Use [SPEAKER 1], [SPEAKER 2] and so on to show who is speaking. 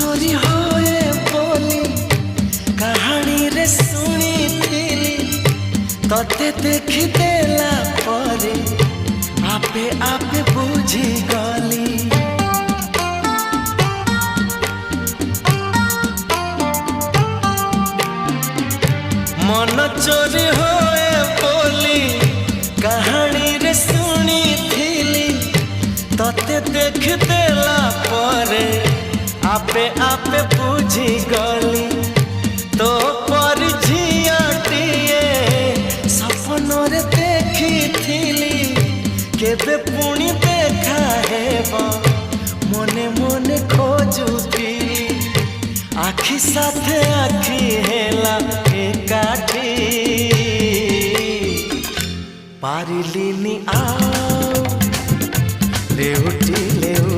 [SPEAKER 1] चोरी होए बोली कहानी रे सुनी थिली तते देखी देला परे आपे आपे बुझी गली। मन चोरी होए बोली कहानी रे सुनी थिली तते देख देला परे आपे आपे बुझी गली। तो पर झियाटिए सपन रे देखी थिली केबे पुणी देखा हेबा मने मने खोजुथिली आखि साथे आखि हेला एकाठी पारिलिनी आओ रेउटी